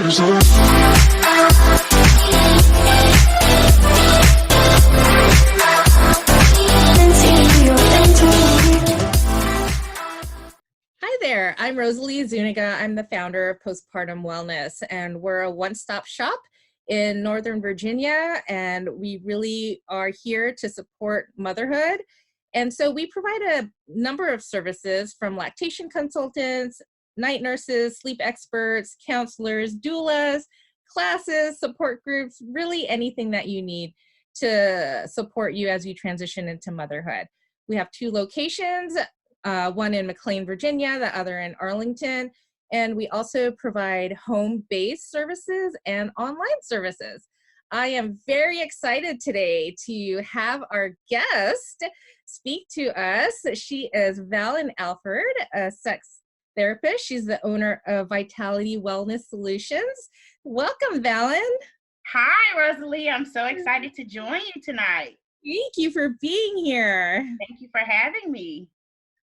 Hi there, I'm Rosalie Zuniga. I'm the founder of Postpartum Wellness, and we're a one-stop shop in Northern Virginia, and we really are here to support motherhood. And so we provide a number of services from lactation consultants, night nurses, sleep experts, counselors, doulas, classes, support groups, really anything that you need to support you as you transition into motherhood. We have 2 locations, one in McLean, Virginia, the other in Arlington. And we also provide home-based services and online services. I am very excited today to have our guest speak to us. She is Valon Alford, a sex therapist. She's the owner of Vitality Wellness Solutions. Welcome, Valon. Hi, Rosalie. I'm so excited to join you tonight. Thank you for being here. Thank you for having me.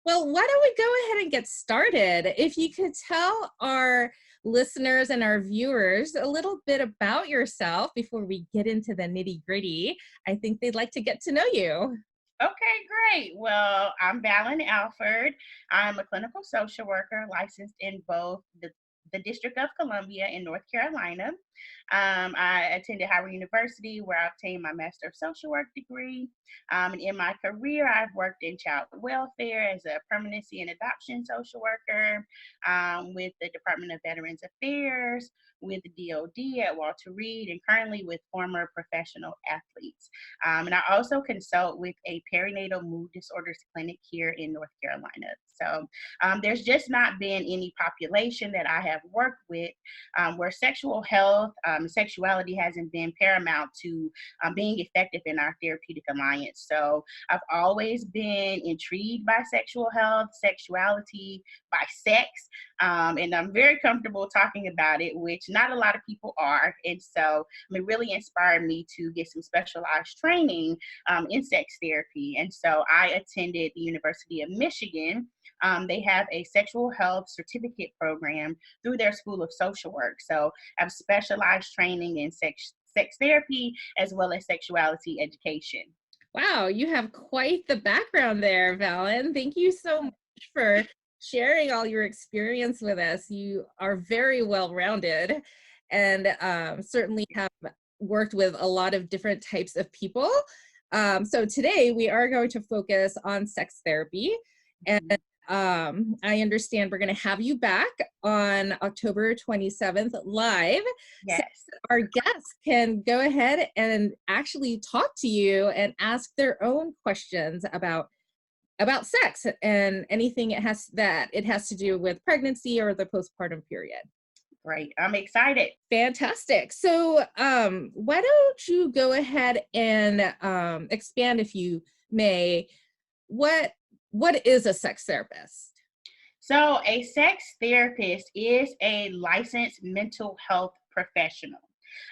Well, why don't we go ahead and get started? If you could tell our listeners and our viewers a little bit about yourself before we get into the nitty-gritty, I think they'd like to get to know you. Okay, great. Well, I'm Valon Alford. I'm a clinical social worker licensed in both the District of Columbia in North Carolina. I attended Howard University where I obtained my Master of Social Work degree. And in my career, I've worked in child welfare as a permanency and adoption social worker with the Department of Veterans Affairs, with the DOD at Walter Reed, and currently with former professional athletes. And I also consult with a perinatal mood disorders clinic here in North Carolina. So there's just not been any population that I have worked with where sexual health, sexuality hasn't been paramount to being effective in our therapeutic alliance. So I've always been intrigued by sexual health, sexuality, by sex, and I'm very comfortable talking about it, which not a lot of people are. And so it really inspired me to get some specialized training in sex therapy. And so I attended the University of Michigan. They have a sexual health certificate program through their School of Social Work. So I have specialized training in sex therapy as well as sexuality education. Wow, you have quite the background there, Valon. Thank you so much for sharing all your experience with us. You are very well-rounded and certainly have worked with a lot of different types of people. So today we are going to focus on sex therapy. And I understand we're going to have you back on October 27th live. Yes. So our guests can go ahead and actually talk to you and ask their own questions about sex and anything it has to do with pregnancy or the postpartum period. Great. I'm excited. Fantastic. So why don't you go ahead and expand, if you may, what is a sex therapist? So a sex therapist is a licensed mental health professional.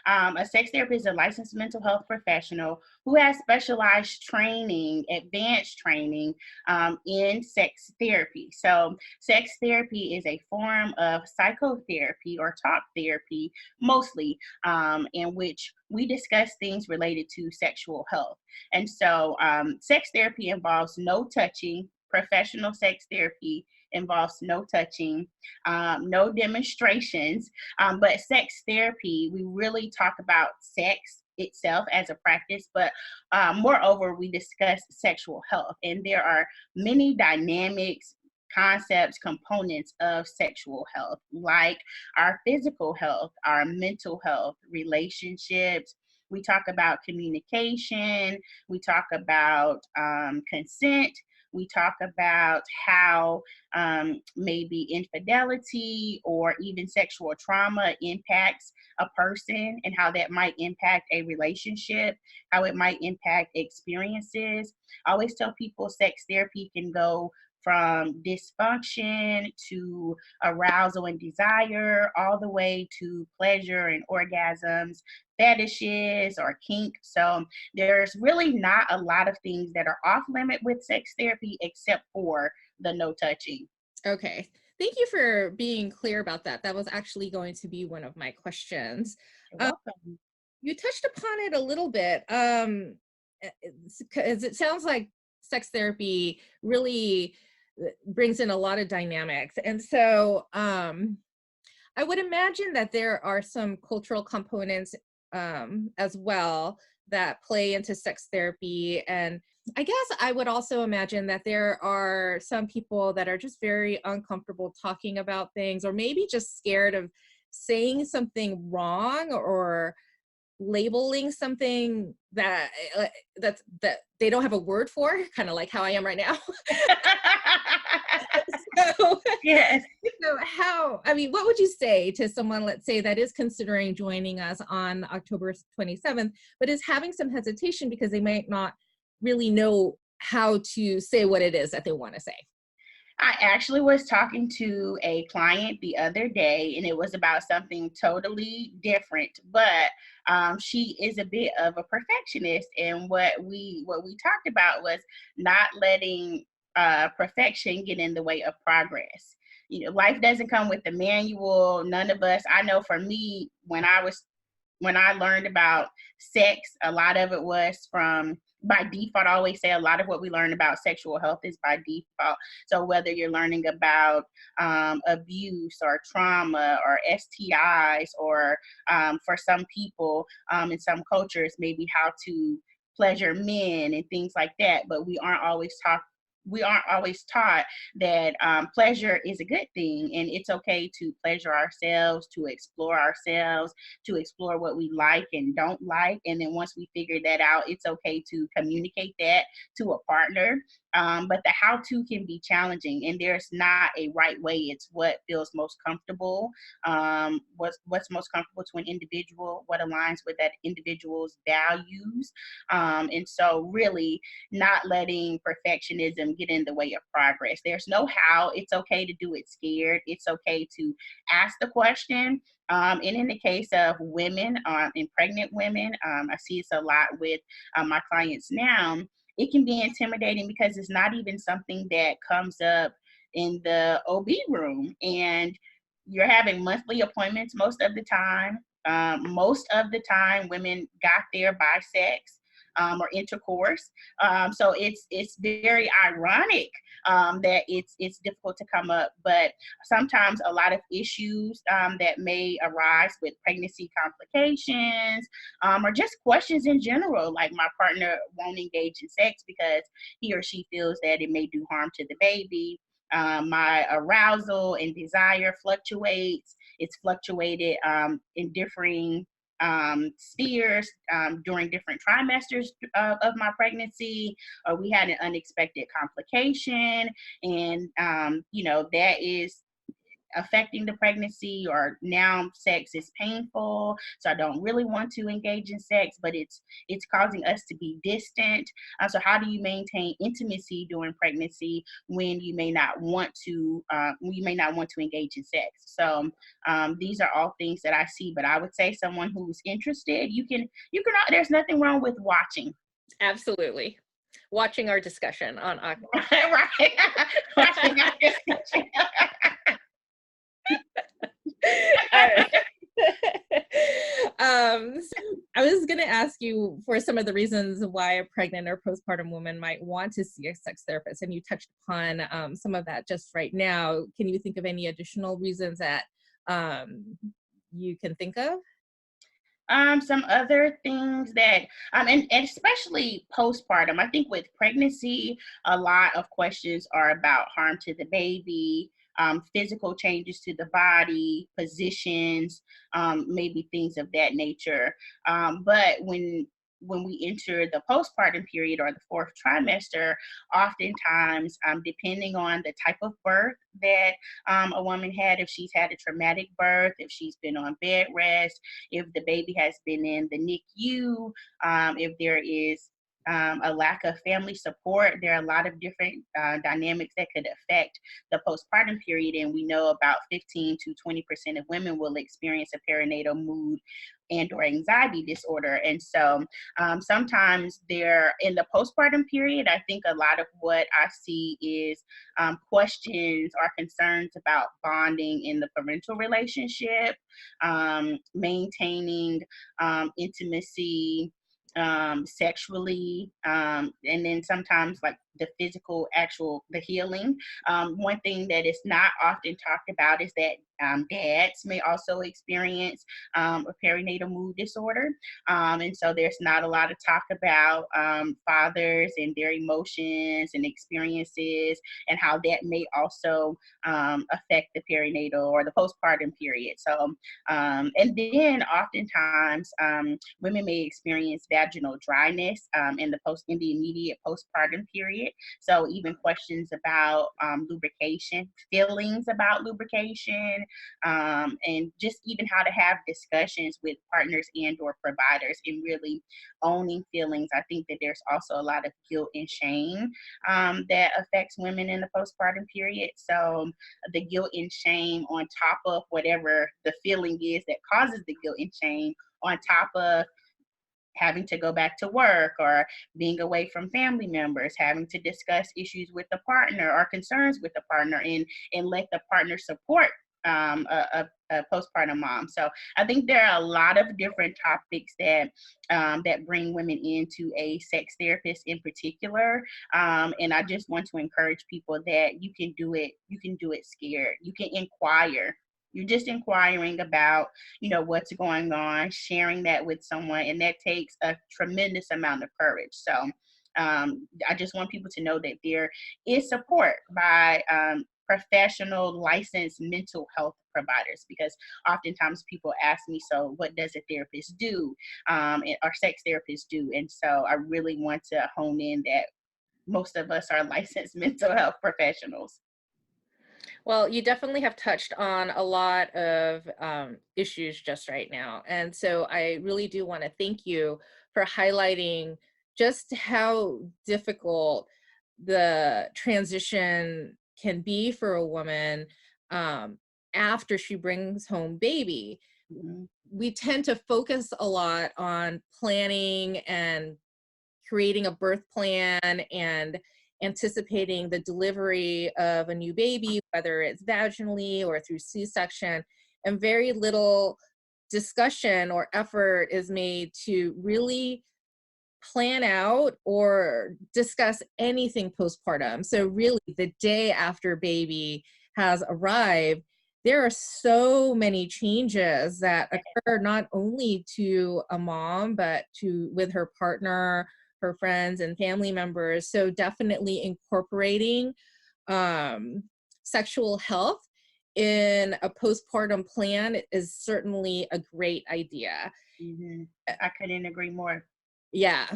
A sex therapist is a licensed mental health professional who has specialized training, advanced training in sex therapy. So sex therapy is a form of psychotherapy or talk therapy, mostly, in which we discuss things related to sexual health. And so sex therapy involves no touching. Professional sex therapy involves no touching, no demonstrations, but sex therapy, we really talk about sex itself as a practice, but moreover, we discuss sexual health. And there are many dynamics, concepts, components of sexual health, like our physical health, our mental health, relationships. We talk about communication. We talk about consent. We talk about how maybe infidelity or even sexual trauma impacts a person and how that might impact a relationship, how it might impact experiences. I always tell people sex therapy can go from dysfunction to arousal and desire, all the way to pleasure and orgasms, fetishes or kink. So there's really not a lot of things that are off limit with sex therapy except for the no touching. Okay, Thank you for being clear about that. That was actually going to be one of my questions. You're Um, welcome. you touched upon it a little bit, because it sounds like sex therapy really brings in a lot of dynamics. And so I would imagine that there are some cultural components as well that play into sex therapy. And I guess I would also imagine that there are some people that are just very uncomfortable talking about things, or maybe just scared of saying something wrong or labeling something that that they don't have a word for, kind of like how I am right now. So, Yes. so how, I mean, what would you say to someone, let's say, that is considering joining us on October 27th, but is having some hesitation because they might not really know how to say what it is that they want to say? I actually was talking to a client the other day, and it was about something totally different. But she is a bit of a perfectionist, and what we talked about was not letting perfection get in the way of progress. You know, life doesn't come with a manual. None of us. I know for me, when I learned about sex, a lot of it was from by default. I always say a lot of what we learn about sexual health is by default. So whether you're learning about abuse or trauma or STIs, or for some people in some cultures, maybe how to pleasure men and things like that. But we aren't always taught that pleasure is a good thing, and it's okay to pleasure ourselves, to explore what we like and don't like. And then once we figure that out, it's okay to communicate that to a partner. But the how to can be challenging, and there's not a right way. It's what feels most comfortable, what's most comfortable to an individual, what aligns with that individual's values. And so, really, not letting perfectionism get in the way of progress. There's no how. It's okay to do it scared. It's okay to ask the question. And in the case of women and pregnant women, I see this a lot with my clients now. It can be intimidating because it's not even something that comes up in the OB room. And you're having monthly appointments most of the time. Most of the time, women got there by sex or intercourse. So it's very ironic that it's difficult to come up. But sometimes a lot of issues that may arise with pregnancy complications, or just questions in general, like my partner won't engage in sex because he or she feels that it may do harm to the baby. My arousal and desire fluctuates. It's fluctuated in differing spheres during different trimesters of my pregnancy, or we had an unexpected complication, and that is affecting the pregnancy, or now sex is painful, so I don't really want to engage in sex, but it's causing us to be distant. So how do you maintain intimacy during pregnancy when you may not want to engage in sex? So these are all things that I see. But I would say someone who's interested, you can there's nothing wrong with watching. Absolutely. Watching our discussion on Right. Watching our discussion. I so I was going to ask you for some of the reasons why a pregnant or postpartum woman might want to see a sex therapist, and you touched upon some of that just right now. Can you think of any additional reasons that you can think of? Some other things that, and especially postpartum, I think with pregnancy, a lot of questions are about harm to the baby, physical changes to the body, positions, maybe things of that nature. But when we enter the postpartum period or the fourth trimester, oftentimes, depending on the type of birth that a woman had, if she's had a traumatic birth, if she's been on bed rest, if the baby has been in the NICU, if there is a lack of family support. There are a lot of different dynamics that could affect the postpartum period, and we know about 15 to 20% of women will experience a perinatal mood and or anxiety disorder. And so sometimes they're in the postpartum period. I think a lot of what I see is questions or concerns about bonding in the parental relationship, maintaining intimacy sexually, and then sometimes like the physical, the healing. One thing that is not often talked about is that dads may also experience a perinatal mood disorder. And so there's not a lot of talk about fathers and their emotions and experiences and how that may also affect the perinatal or the postpartum period. So, and then oftentimes women may experience vaginal dryness in the immediate postpartum period. So even questions about lubrication, feelings about lubrication, and just even how to have discussions with partners and or providers and really owning feelings. I think that there's also a lot of guilt and shame that affects women in the postpartum period. So the guilt and shame on top of whatever the feeling is that causes the guilt and shame, on top of having to go back to work or being away from family members, having to discuss issues with the partner or concerns with the partner, and let the partner support a postpartum mom. So I think there are a lot of different topics that that bring women into a sex therapist in particular. And I just want to encourage people that you can do it. You can do it scared. You can inquire. You're just inquiring about, what's going on, sharing that with someone, and that takes a tremendous amount of courage. So I just want people to know that there is support by professional licensed mental health providers, because oftentimes people ask me, so what does a therapist do, or sex therapists do? And so I really want to hone in that most of us are licensed mental health professionals. Well, you definitely have touched on a lot of issues just right now. And so I really do want to thank you for highlighting just how difficult the transition can be for a woman after she brings home baby. Mhm. We tend to focus a lot on planning and creating a birth plan and anticipating the delivery of a new baby, whether it's vaginally or through C-section, and very little discussion or effort is made to really plan out or discuss anything postpartum. So really the day after baby has arrived, there are so many changes that occur not only to a mom, but to with her partner, her friends and family members. So definitely incorporating um, sexual health in a postpartum plan is certainly a great idea. Mhm. I couldn't agree more. Yeah.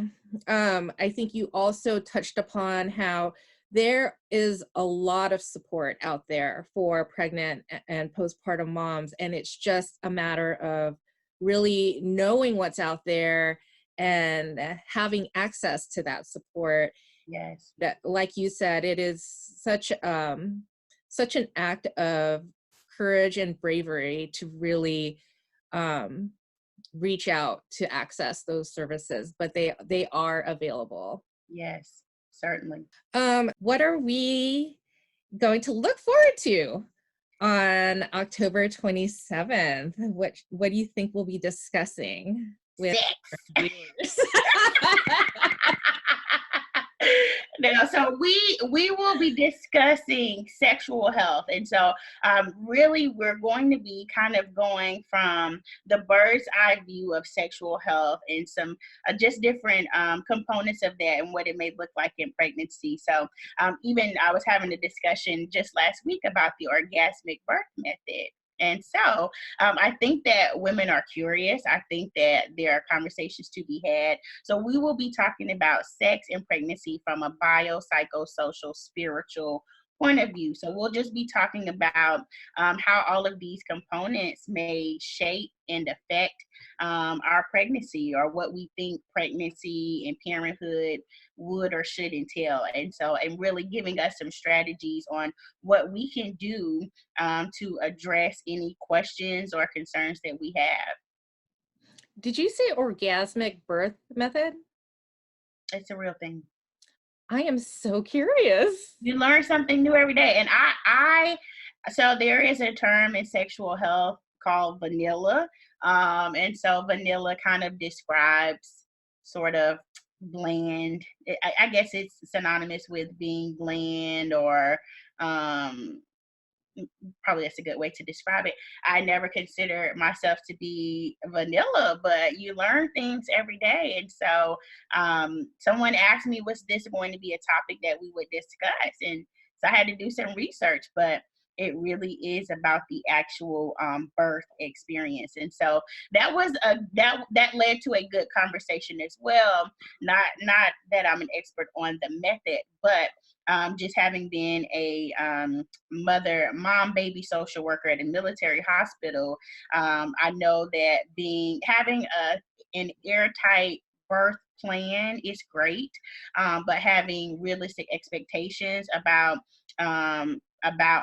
I think you also touched upon how there is a lot of support out there for pregnant and postpartum moms, and it's just a matter of really knowing what's out there and having access to that support. Yes. That, like you said, it is such an act of courage and bravery to really um, reach out to access those services, but they are available. Yes, certainly. What are we going to look forward to on October 27th? What do you think we'll be discussing with Sex. our viewers? Now, so we will be discussing sexual health, and so really we're going to be kind of going from the bird's eye view of sexual health and some just different components of that and what it may look like in pregnancy. So even I was having a discussion just last week about the orgasmic birth method. And so I think that women are curious. I think that there are conversations to be had. So we will be talking about sex and pregnancy from a biopsychosocial, spiritual point of view. So we'll just be talking about how all of these components may shape and affect our pregnancy, or what we think pregnancy and parenthood would or should entail. And really giving us some strategies on what we can do to address any questions or concerns that we have. Did you say orgasmic birth method? It's a real thing. I am so curious. You learn something new every day. And so there is a term in sexual health called vanilla. And so vanilla kind of describes sort of bland. I guess it's synonymous with being bland, or um, probably that's a good way to describe it. I never considered myself to be vanilla, but you learn things every day. And so someone asked me, was this going to be a topic that we would discuss? And so I had to do some research, but it really is about the actual birth experience. And so that led to a good conversation as well. Not that I'm an expert on the method, but just having been a mom, baby social worker at a military hospital, I know that having an airtight birth plan is great, but having realistic expectations about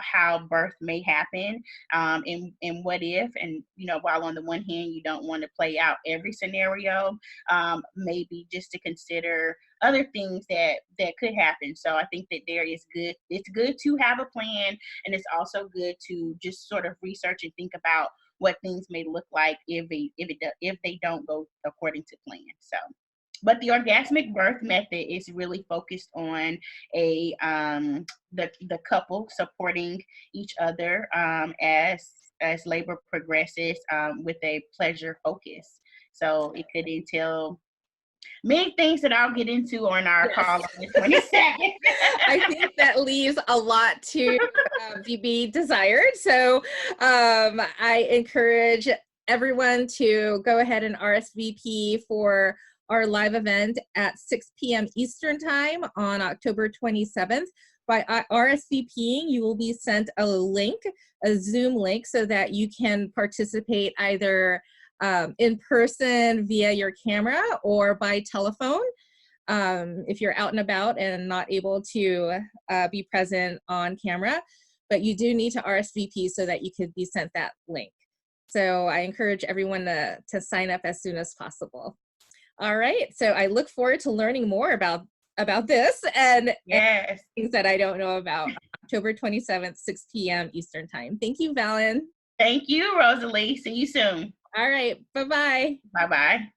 how birth may happen, and what if, and while on the one hand you don't want to play out every scenario, maybe just to consider other things that could happen. So I think that it's good to have a plan, and it's also good to just sort of research and think about what things may look like if they don't go according to plan. So, but the orgasmic birth method is really focused on the couple supporting each other as labor progresses, with a pleasure focus. So it could entail many things that I'll get into on our call on the 22nd. I think that leaves a lot to be desired. So I encourage everyone to go ahead and RSVP for our live event at 6 p.m. Eastern Time on October 27th. By RSVPing, you will be sent a link, a Zoom link, so that you can participate either in person via your camera or by telephone, if you're out and about and not able to be present on camera. But you do need to RSVP so that you could be sent that link. So I encourage everyone to sign up as soon as possible. All right, so I look forward to learning more about this and things that I don't know about. October 27th, 6 p.m. Eastern Time. Thank you, Valon. Thank you, Rosalie. See you soon. All right, bye-bye. Bye-bye.